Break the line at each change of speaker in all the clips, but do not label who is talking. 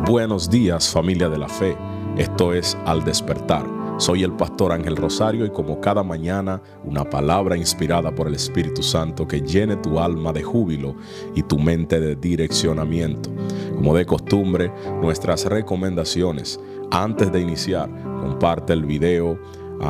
Buenos días, familia de la fe. Esto es Al Despertar. Soy el pastor Ángel Rosario y como cada mañana, una palabra inspirada por el Espíritu Santo que llene tu alma de júbilo y tu mente de direccionamiento. Como de costumbre, nuestras recomendaciones. Antes de iniciar, comparte el video,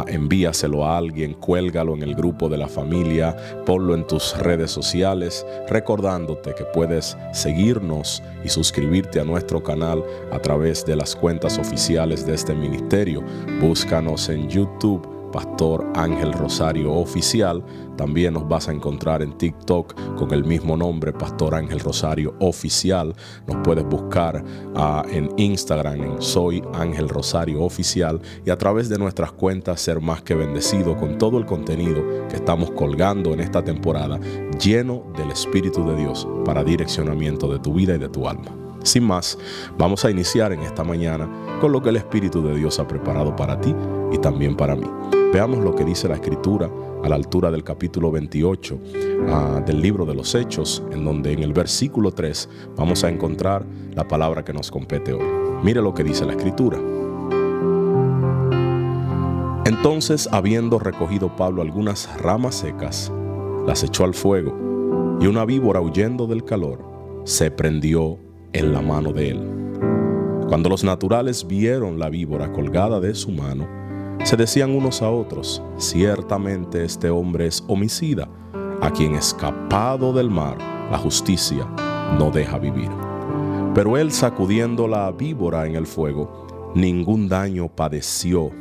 envíaselo a alguien, cuélgalo en el grupo de la familia, ponlo en tus redes sociales, recordándote que puedes seguirnos y suscribirte a nuestro canal a través de las cuentas oficiales de este ministerio. Búscanos en YouTube, Pastor Ángel Rosario Oficial. También nos vas a encontrar en TikTok con el mismo nombre, Pastor Ángel Rosario Oficial. Nos puedes buscar en Instagram en Soy Ángel Rosario Oficial y a través de nuestras cuentas Ser Más Que Bendecido con todo el contenido que estamos colgando en esta temporada lleno del Espíritu de Dios para direccionamiento de tu vida y de tu alma. Sin más, vamos a iniciar en esta mañana con lo que el Espíritu de Dios ha preparado para ti y también para mí. Veamos lo que dice la Escritura a la altura del capítulo 28 del libro de los Hechos, en donde en el versículo 3 vamos a encontrar la palabra que nos compete hoy. Mire lo que dice la Escritura. Entonces, habiendo recogido Pablo algunas ramas secas, las echó al fuego, y una víbora, huyendo del calor, se prendió en la mano de él. Cuando los naturales vieron la víbora colgada de su mano, se decían unos a otros: ciertamente este hombre es homicida, a quien escapado del mar la justicia no deja vivir. Pero él, sacudiendo la víbora en el fuego, ningún daño padeció.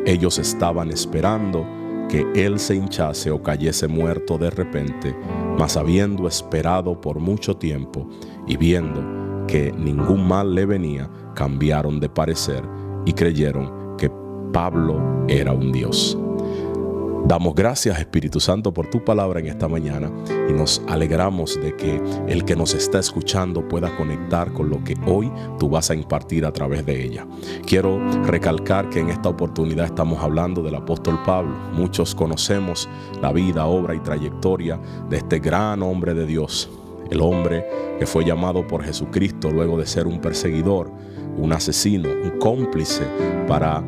Ellos estaban esperando que él se hinchase o cayese muerto de repente, mas habiendo esperado por mucho tiempo y viendo que ningún mal le venía, cambiaron de parecer y creyeron que Pablo era un dios. Damos gracias, Espíritu Santo, por tu palabra en esta mañana y nos alegramos de que el que nos está escuchando pueda conectar con lo que hoy tú vas a impartir a través de ella. Quiero recalcar que en esta oportunidad estamos hablando del apóstol Pablo. Muchos conocemos la vida, obra y trayectoria de este gran hombre de Dios. El hombre que fue llamado por Jesucristo luego de ser un perseguidor, un asesino, un cómplice para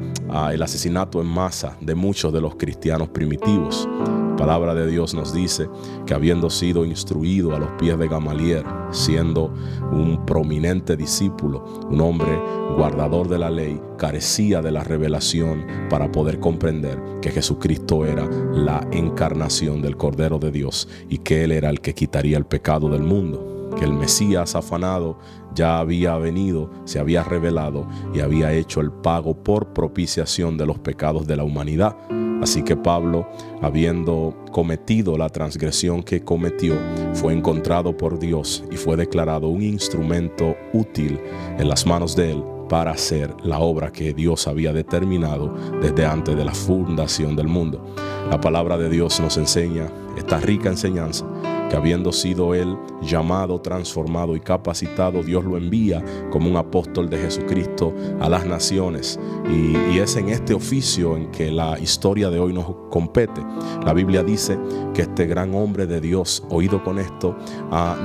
el asesinato en masa de muchos de los cristianos primitivos. La palabra de Dios nos dice que habiendo sido instruido a los pies de Gamaliel, siendo un prominente discípulo, un hombre guardador de la ley, carecía de la revelación para poder comprender que Jesucristo era la encarnación del Cordero de Dios y que Él era el que quitaría el pecado del mundo. Que el Mesías afanado ya había venido, se había revelado y había hecho el pago por propiciación de los pecados de la humanidad. Así que Pablo, habiendo cometido la transgresión que cometió, fue encontrado por Dios y fue declarado un instrumento útil en las manos de Él para hacer la obra que Dios había determinado desde antes de la fundación del mundo. La palabra de Dios nos enseña esta rica enseñanza, que habiendo sido él llamado, transformado y capacitado, Dios lo envía como un apóstol de Jesucristo a las naciones. Y es en este oficio en que la historia de hoy nos compete. La Biblia dice que este gran hombre de Dios, oído con esto,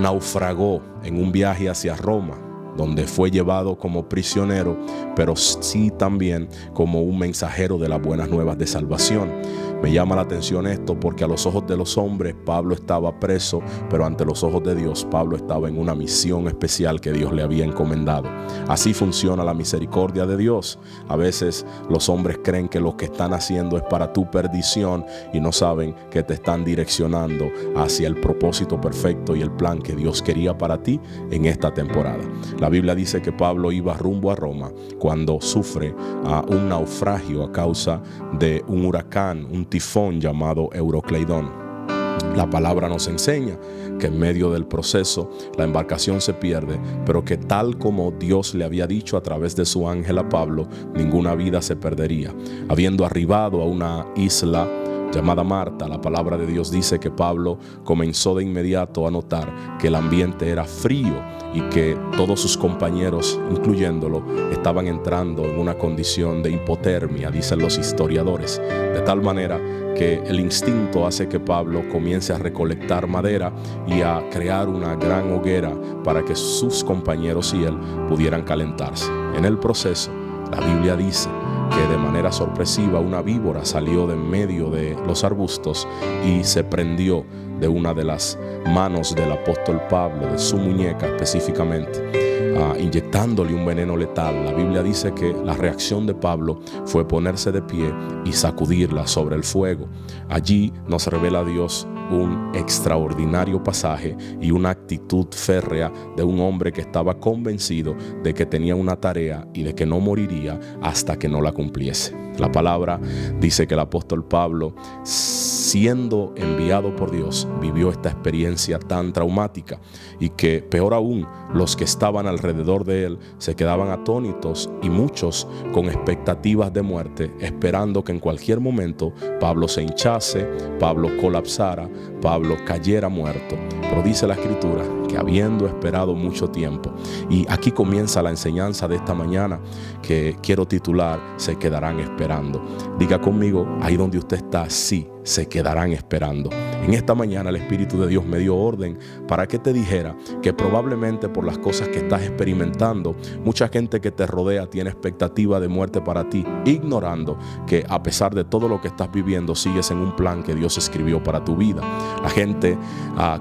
naufragó en un viaje hacia Roma, donde fue llevado como prisionero, pero sí también como un mensajero de las buenas nuevas de salvación. Me llama la atención esto porque a los ojos de los hombres Pablo estaba preso, pero ante los ojos de Dios Pablo estaba en una misión especial que Dios le había encomendado. Así funciona la misericordia de Dios. A veces los hombres creen que lo que están haciendo es para tu perdición y no saben que te están direccionando hacia el propósito perfecto y el plan que Dios quería para ti en esta temporada. La Biblia dice que Pablo iba rumbo a Roma cuando sufre un naufragio a causa de un huracán, un tifón llamado Eurocleidón. La palabra nos enseña que en medio del proceso la embarcación se pierde, pero que tal como Dios le había dicho a través de su ángel a Pablo, ninguna vida se perdería. Habiendo arribado a una isla llamada Marta, la palabra de Dios dice que Pablo comenzó de inmediato a notar que el ambiente era frío y que todos sus compañeros, incluyéndolo, estaban entrando en una condición de hipotermia, dicen los historiadores, de tal manera que el instinto hace que Pablo comience a recolectar madera y a crear una gran hoguera para que sus compañeros y él pudieran calentarse. En el proceso, la Biblia dice que de manera sorpresiva una víbora salió de en medio de los arbustos y se prendió de una de las manos del apóstol Pablo, de su muñeca específicamente, inyectándole un veneno letal. La Biblia dice que la reacción de Pablo fue ponerse de pie y sacudirla sobre el fuego. Allí nos revela Dios un extraordinario pasaje y una actitud férrea de un hombre que estaba convencido de que tenía una tarea y de que no moriría hasta que no la cumpliese. La palabra dice que el apóstol Pablo, siendo enviado por Dios, vivió esta experiencia tan traumática y que, peor aún, los que estaban alrededor de él se quedaban atónitos y muchos con expectativas de muerte, esperando que en cualquier momento Pablo se hinchase, Pablo colapsara, Pablo cayera muerto. Pero dice la Escritura que habiendo esperado mucho tiempo, y aquí comienza la enseñanza de esta mañana que quiero titular Se quedarán esperando. Diga conmigo, ahí donde usted está, sí, se quedarán esperando. En esta mañana el Espíritu de Dios me dio orden para que te dijera que probablemente por las cosas que estás experimentando, mucha gente que te rodea tiene expectativa de muerte para ti, ignorando que a pesar de todo lo que estás viviendo, sigues en un plan que Dios escribió para tu vida. La gente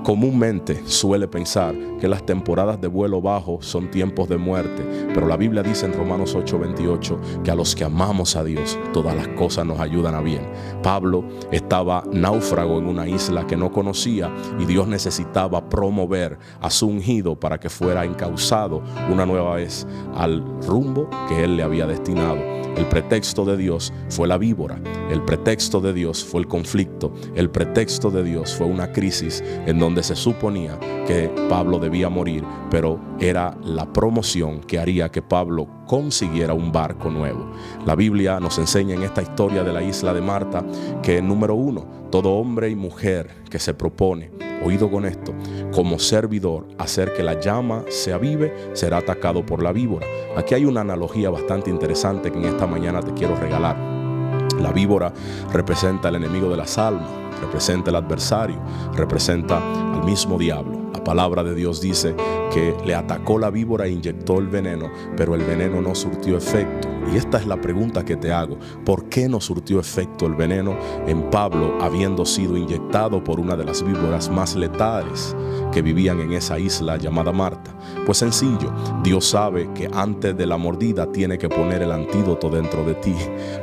comúnmente suele pensar que las temporadas de vuelo bajo son tiempos de muerte, pero la Biblia dice en Romanos 8:28 que a los que amamos a Dios, todas las cosas nos ayudan a bien. Pablo estaba náufrago en una isla que no conocía y Dios necesitaba promover a su ungido para que fuera encauzado una nueva vez al rumbo que él le había destinado. El pretexto de Dios fue la víbora, el pretexto de Dios fue el conflicto, el pretexto de Dios fue una crisis en donde se suponía que Pablo debía morir, pero era la promoción que haría que Pablo consiguiera un barco nuevo. La Biblia nos enseña en esta historia de la isla de Marta que, número uno, todo hombre y mujer que se propone, oído con esto, como servidor hacer que la llama se avive, será atacado por la víbora. Aquí hay una analogía bastante interesante que en esta mañana te quiero regalar. La víbora representa al enemigo de las almas, representa el adversario, representa al mismo diablo. La palabra de Dios dice que le atacó la víbora e inyectó el veneno, pero el veneno no surtió efecto. Y esta es la pregunta que te hago. ¿Por qué no surtió efecto el veneno en Pablo, habiendo sido inyectado por una de las víboras más letales que vivían en esa isla llamada Marta? Pues sencillo, Dios sabe que antes de la mordida tiene que poner el antídoto dentro de ti.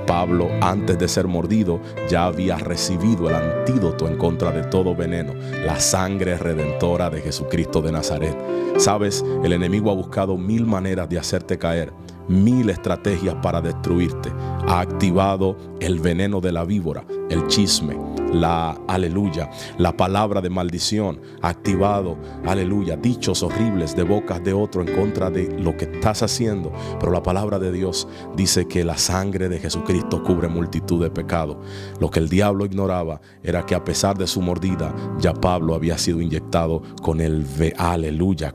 Pablo, antes de ser mordido, ya había recibido el antídoto en contra de todo veneno, la sangre redentora de Jesucristo de Nazaret. Sabes, el enemigo ha buscado 1000 maneras de hacerte caer, 1000 estrategias para destruirte. Ha activado el veneno de la víbora, el chisme, la palabra de maldición. Ha activado, dichos horribles de bocas de otro en contra de lo que estás haciendo. Pero la palabra de Dios dice que la sangre de Jesucristo cubre multitud de pecados. Lo que el diablo ignoraba era que a pesar de su mordida, ya Pablo había sido inyectado con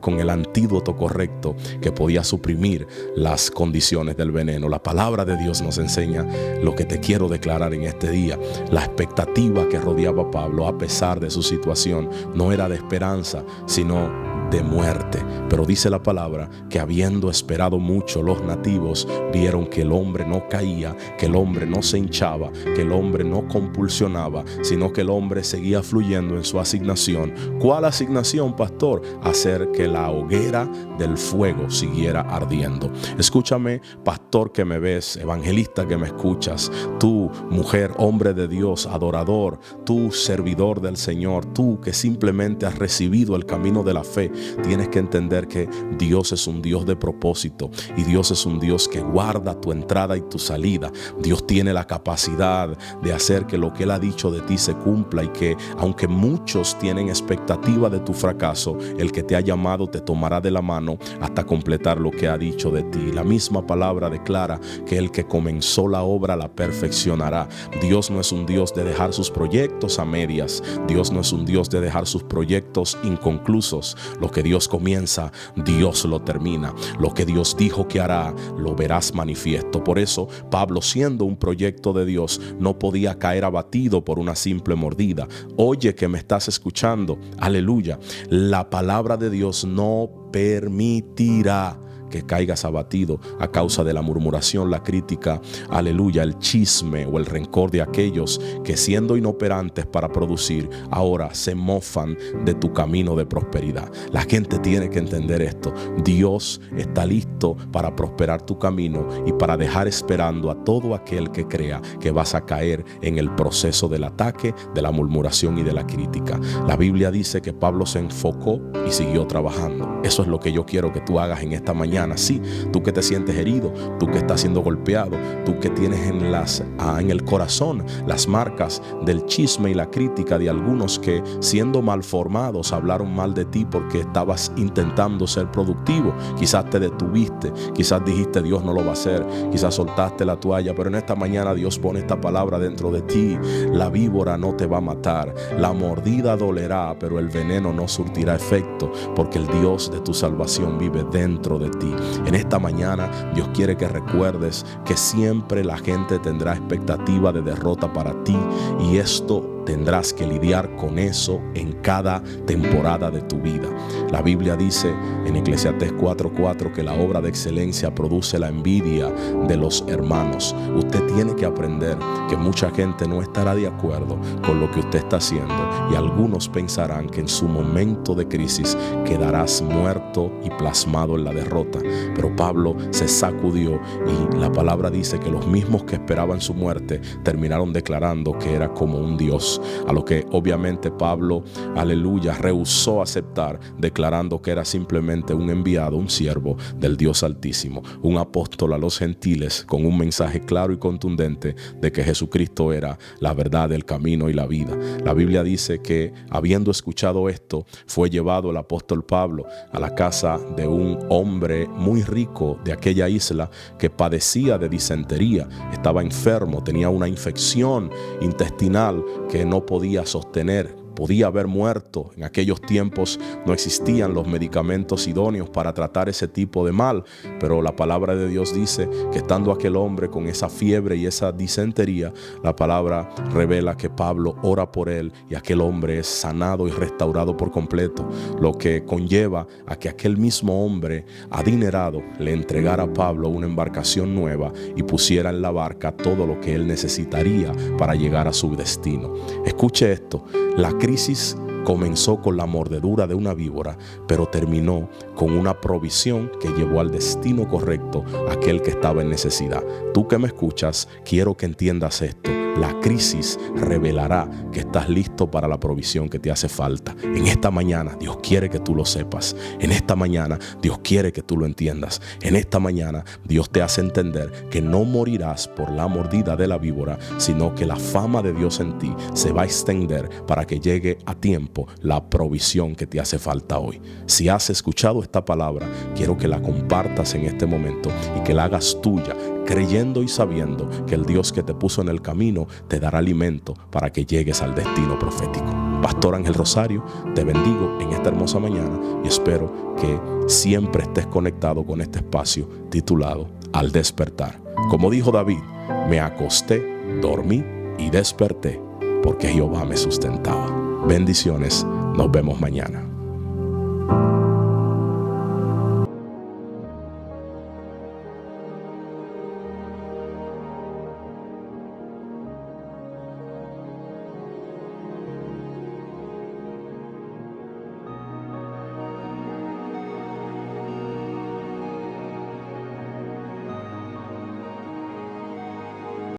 con el antídoto correcto que podía suprimir las condiciones del veneno. La palabra de Dios nos enseña lo que te quiero declarar en este día. La expectativa que rodeaba a Pablo, a pesar de su situación, no era de esperanza, sino de muerte. Pero dice la palabra que habiendo esperado mucho, los nativos vieron que el hombre no caía, que el hombre no se hinchaba, que el hombre no compulsionaba, sino que el hombre seguía fluyendo en su asignación. ¿Cuál asignación, pastor? Hacer que la hoguera del fuego siguiera ardiendo. Escúchame, pastor que me ves, evangelista que me escuchas, tú, mujer, hombre de Dios, adorador, tú, servidor del Señor, tú que simplemente has recibido el camino de la fe. Tienes que entender que Dios es un Dios de propósito y Dios es un Dios que guarda tu entrada y tu salida. Dios tiene la capacidad de hacer que lo que Él ha dicho de ti se cumpla, y que aunque muchos tienen expectativa de tu fracaso, el que te ha llamado te tomará de la mano hasta completar lo que ha dicho de ti. La misma palabra declara que el que comenzó la obra la perfeccionará. Dios no es un Dios de dejar sus proyectos a medias. Dios no es un Dios de dejar sus proyectos inconclusos. Lo que Dios comienza, Dios lo termina. Lo que Dios dijo que hará, lo verás manifiesto. Por eso, Pablo, siendo un proyecto de Dios, no podía caer abatido por una simple mordida. Oye, que me estás escuchando, aleluya. La palabra de Dios no permitirá que caigas abatido a causa de la murmuración, la crítica, aleluya, el chisme o el rencor de aquellos que, siendo inoperantes para producir, ahora se mofan de tu camino de prosperidad. La gente tiene que entender esto. Dios está listo para prosperar tu camino y para dejar esperando a todo aquel que crea que vas a caer en el proceso del ataque, de la murmuración y de la crítica. La Biblia dice que Pablo se enfocó y siguió trabajando. Eso es lo que yo quiero que tú hagas en esta mañana. Sí, tú que te sientes herido, tú que estás siendo golpeado, tú que tienes en el corazón las marcas del chisme y la crítica de algunos que, siendo mal formados, hablaron mal de ti porque estabas intentando ser productivo. Quizás te detuviste, quizás dijiste Dios no lo va a hacer, quizás soltaste la toalla, pero en esta mañana Dios pone esta palabra dentro de ti. La víbora no te va a matar, la mordida dolerá, pero el veneno no surtirá efecto, porque el Dios de tu salvación vive dentro de ti. En esta mañana Dios quiere que recuerdes que siempre la gente tendrá expectativa de derrota para ti, y esto tendrás que lidiar con eso en cada temporada de tu vida. La Biblia dice en Eclesiastés 4:4 que la obra de excelencia produce la envidia de los hermanos. Usted tiene que aprender que mucha gente no estará de acuerdo con lo que usted está haciendo, y algunos pensarán que en su momento de crisis quedarás muerto y plasmado en la derrota. Pero Pablo se sacudió, y la palabra dice que los mismos que esperaban su muerte terminaron declarando que era como un Dios. A lo que obviamente Pablo, aleluya, rehusó aceptar, declarando que era simplemente un enviado, un siervo del Dios Altísimo, un apóstol a los gentiles con un mensaje claro y contundente de que Jesucristo era la verdad, el camino y la vida. La Biblia dice que, habiendo escuchado esto, fue llevado el apóstol Pablo a la casa de un hombre muy rico de aquella isla que padecía de disentería, estaba enfermo, tenía una infección intestinal que no podía sostener. Podía haber muerto. En aquellos tiempos no existían los medicamentos idóneos para tratar ese tipo de mal, pero la palabra de Dios dice que, estando aquel hombre con esa fiebre y esa disentería, la palabra revela que Pablo ora por él y aquel hombre es sanado y restaurado por completo, lo que conlleva a que aquel mismo hombre adinerado le entregara a Pablo una embarcación nueva y pusiera en la barca todo lo que él necesitaría para llegar a su destino. Escuche esto: la crisis comenzó con la mordedura de una víbora, pero terminó con una provisión que llevó al destino correcto a aquel que estaba en necesidad. Tú que me escuchas, quiero que entiendas esto. La crisis revelará que estás listo para la provisión que te hace falta. En esta mañana Dios quiere que tú lo sepas. En esta mañana Dios quiere que tú lo entiendas. En esta mañana Dios te hace entender que no morirás por la mordida de la víbora, sino que la fama de Dios en ti se va a extender para que llegue a tiempo la provisión que te hace falta hoy. Si has escuchado esta palabra, quiero que la compartas en este momento y que la hagas tuya, creyendo y sabiendo que el Dios que te puso en el camino te dará alimento para que llegues al destino profético. Pastor Ángel Rosario, te bendigo en esta hermosa mañana y espero que siempre estés conectado con este espacio titulado Al Despertar. Como dijo David, me acosté, dormí y desperté porque Jehová me sustentaba. Bendiciones, nos vemos mañana.